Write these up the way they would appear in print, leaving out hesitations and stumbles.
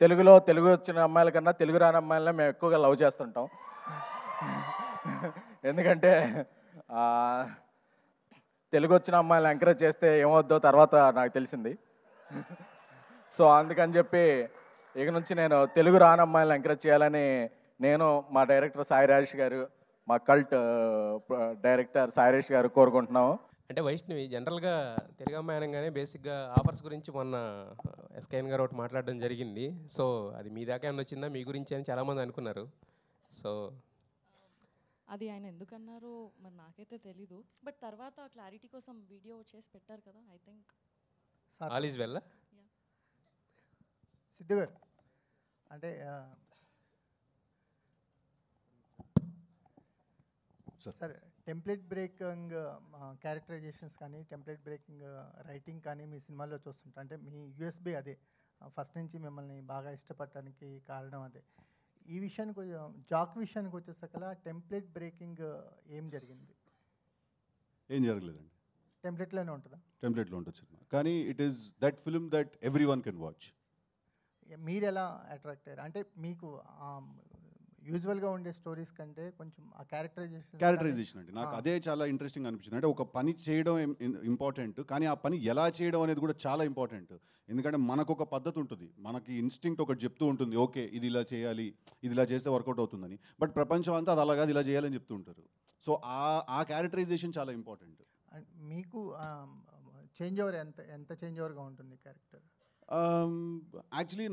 తెలుగు వచ్చిన అమ్మాయిల కన్నా తెలుగు రాని అమ్మాయిలనే మేము ఎక్కువగా లవ్ చేస్తుంటాం. ఎందుకంటే తెలుగు వచ్చిన అమ్మాయిలు ఎంకరేజ్ చేస్తే ఏమవుద్దో తర్వాత నాకు తెలిసింది. సో అందుకని చెప్పి ఇక నుంచి నేను తెలుగు రాని అమ్మాయిలను ఎంకరేజ్ చేయాలని నేను, మా డైరెక్టర్ సాయి రాజేష్ గారు, మా కల్ట్ డైరెక్టర్ సాయి రాజేష్ గారు కోరుకుంటున్నాము. అంటే వైష్ణవి జనరల్గా తెలుగు అమ్మాయి అనగానే బేసిక్గా ఆఫర్స్ గురించి మొన్న ఎస్కేఎన్ గారు ఒకటి మాట్లాడడం జరిగింది. సో అది మీ దాకా ఏమైనా వచ్చిందా, మీ గురించి అని చాలామంది అనుకున్నారు. సో అది ఆయన ఎందుకన్నారో మరి నాకైతే తెలీదు. బట్ తర్వాత క్లారిటీ కోసం వీడియో చేసి పెట్టారు కదా, I think all is well. Siddhu గారు, అంటే సార్ టెంప్లెట్ బ్రేకింగ్ క్యారెక్టరైజేషన్స్ కానీ టెంప్లెట్ బ్రేకింగ్ రైటింగ్ కానీ మీ సినిమాల్లో చూస్తుంటా, అంటే మీ యూఎస్బీ అదే ఫస్ట్ నుంచి మిమ్మల్ని బాగా ఇష్టపడటానికి కారణం అదే. ఈ విషయానికి జాక్ విషయానికి వచ్చేసరికల్లా టెంప్లెట్ బ్రేకింగ్ ఏం జరిగింది? ఏం జరగలేదండి. టెంప్లెట్లోనే ఉంటుందా? టెంప్లెట్లో ఉంటుంది సినిమా, కానీ it is that film that every one can watch. మీరు ఎలా అట్రాక్ట్ అయ్యారు? అంటే మీకు యూజువల్గా ఉండే స్టోరీస్ కంటే కొంచెం ఆ క్యారెక్టరైజేషన్ అండి నాకు అదే చాలా ఇంట్రెస్టింగ్ అనిపించింది. అంటే ఒక పని చేయడం ఇంపార్టెంట్, కానీ ఆ పని ఎలా చేయడం అనేది కూడా చాలా ఇంపార్టెంట్. ఎందుకంటే మనకు ఒక పద్ధతి ఉంటుంది, మనకి ఇన్స్టింక్ట్ ఒకటి చెప్తూ ఉంటుంది, ఓకే ఇది ఇలా చేయాలి, ఇది ఇలా చేస్తే వర్కౌట్ అవుతుందని. బట్ ప్రపంచం అంతా అది అలాగా ఇలా చేయాలని చెప్తూ ఉంటారు. సో ఆ క్యారెక్టరైజేషన్ చాలా ఇంపార్టెంట్. మీకు చేంజ్ ఓవర్ ఎంత చేంజ్ ఓవర్గా ఉంటుంది క్యారెక్టర్? యాక్చువల్లీ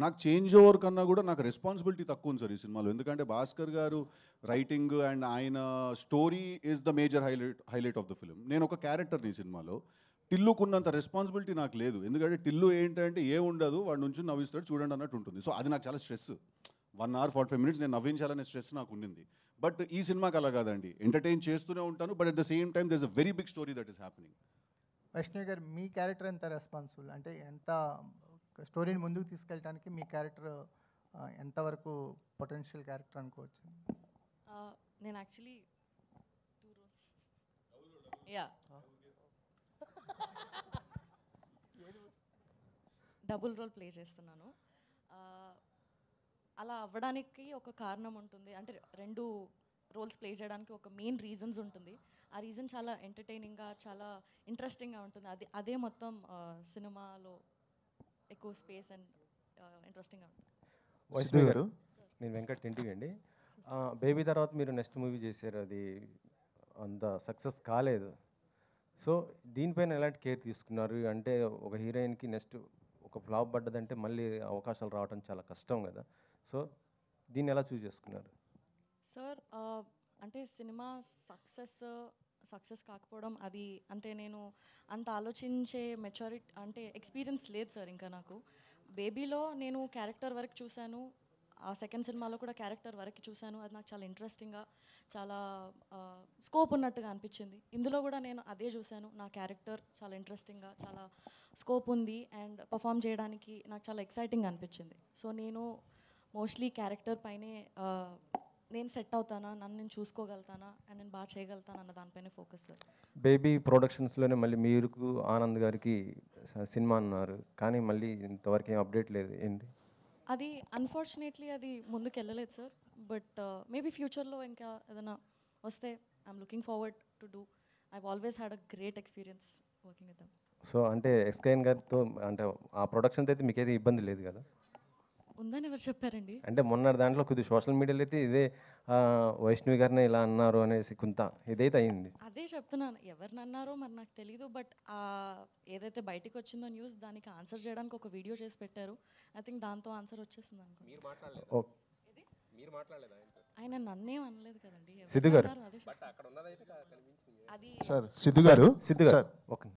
నాకు చేంజ్ ఓవర్ కన్నా కూడా నాకు రెస్పాన్సిబిలిటీ తక్కువ ఉంది సార్ ఈ సినిమాలో. ఎందుకంటే భాస్కర్ గారు రైటింగ్ అండ్ ఆయన story is the major highlight of the film. నేను ఒక క్యారెక్టర్ని ఈ సినిమాలో. టిల్లుకున్నంత రెస్పాన్సిబిలిటీ నాకు లేదు. ఎందుకంటే టిల్లు ఏంటంటే ఉండదు, వాడి నుంచి నవ్విస్తాడు చూడండి అన్నట్టు ఉంటుంది. సో అది నాకు చాలా స్ట్రెస్. 1 hour 45 minutes నేను నవ్వించాలనే స్ట్రెస్ నాకు ఉండింది. బట్ ఈ సినిమాకి అలా కాదండి, ఎంటర్టైన్ చేస్తూనే ఉంటాను, but at the same time there is a very big story that is happening. Vaishnavi గారు, మీ క్యారెక్టర్ ఎంత రెస్పాన్సిబుల్, అంటే ఎంత స్టోరీని ముందుకు తీసుకెళ్ళడానికి మీ క్యారెక్టర్ ఎంతవరకు పొటెన్షియల్ క్యారెక్టర్ అనుకోవచ్చు? నేను యాక్చువల్లీ డబుల్ రోల్ ప్లే చేస్తున్నాను. అలా అవ్వడానికి ఒక కారణం ఉంటుంది, అంటే 2 రోల్స్ ప్లే చేయడానికి ఒక మెయిన్ రీజన్స్ ఉంటుంది. ఆ రీజన్ చాలా ఎంటర్టైనింగ్గా, చాలా ఇంట్రెస్టింగ్గా ఉంటుంది. అదే మొత్తం సినిమాలో ఎక్కువ స్పేస్ అండ్ ఇంట్రెస్టింగ్గా ఉంటుంది. వైష్ణవి గారు, నేను వెంకట్ ఇంటికి అండి. బేబీ తర్వాత మీరు నెక్స్ట్ మూవీ చేశారు, అది అంత సక్సెస్ కాలేదు. సో దీనిపైన ఎలాంటి కేర్ తీసుకున్నారు? అంటే ఒక హీరోయిన్కి నెక్స్ట్ ఒక ఫ్లాప్ పడ్డదంటే మళ్ళీ అవకాశాలు రావడం చాలా కష్టం కదా. సో దీన్ని ఎలా చూస్ చేసుకున్నారు? సార్ అంటే సినిమా సక్సెస్ కాకపోవడం అది అంటే నేను అంత ఆలోచించే మెచ్యూరిటీ అంటే ఎక్స్పీరియన్స్ లేదు సార్ ఇంకా నాకు. బేబీలో నేను క్యారెక్టర్ వరకు చూశాను, ఆ సెకండ్ సినిమాలో కూడా క్యారెక్టర్ వరకు చూశాను. అది నాకు చాలా ఇంట్రెస్టింగ్గా, చాలా స్కోప్ ఉన్నట్టుగా అనిపించింది. ఇందులో కూడా నేను అదే చూశాను, నా క్యారెక్టర్ చాలా ఇంట్రెస్టింగ్గా, చాలా స్కోప్ ఉంది అండ్ పర్ఫామ్ చేయడానికి నాకు చాలా ఎక్సైటింగ్ అనిపించింది. సో నేను మోస్ట్లీ క్యారెక్టర్ పైనే నేను సెట్ అవుతానా, నన్ను నేను చూసుకోగలుగుతానా అండ్ నేను బాగా చేయగలుగుతాను అన్న దానిపైన ఫోకస్ సార్. బేబీ ప్రొడక్షన్స్లోనే మళ్ళీ మీరు ఆనంద్ గారికి సినిమా అన్నారు, కానీ మళ్ళీ ఇంతవరకు ఏం అప్డేట్ లేదు, ఏంటి అది? అన్ఫార్చునేట్లీ అది ముందుకు వెళ్ళలేదు సార్. బట్ మేబీ ఫ్యూచర్లో ఇంకా ఏదైనా వస్తే I'm looking forward to do. I always had a great experience working with them. So అంటే ఎస్కేఎన్ గారితో అంటే ఆ ప్రొడక్షన్తో అయితే మీకైతే ఇబ్బంది లేదు కదా? ఉందని ఎవరు చెప్పారండి? అంటే మొన్న దాంట్లో కొద్దిగా సోషల్ మీడియాలో అయితే ఇదే వైష్ణవి గారిని ఇలా అన్నారు అనేసి కొంత ఇదైతే అయింది. అదే చెప్తున్నాను, ఎవరిని అన్నారో మరి నాకు తెలీదు. బట్ ఏదైతే బయటికి వచ్చిందో న్యూస్, దానికి ఆన్సర్ చేయడానికి ఒక వీడియో చేసి పెట్టారు. ఐ థింక్ దాంతో ఆన్సర్ వచ్చేసింది అనుకో. ఆయన నన్నేం అనలేదు కదండి. సిద్ధు గారు, అది సిద్ధు గారు ఒక